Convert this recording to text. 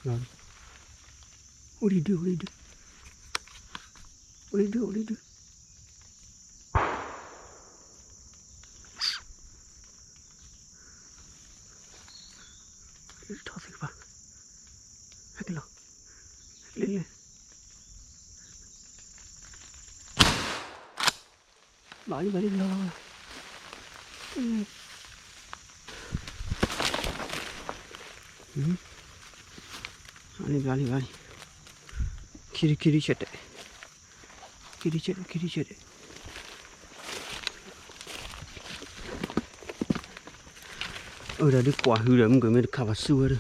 Rồi. Ôi đi đưa, ôi đi đưa. Ôi đi đưa, ôi đi đưa. Thôi thì bà. Hãy cái lò. Lên lên. Bà đi lo. Gali. Kiri cete. Udah di kuah udah mungkin mereka basuh.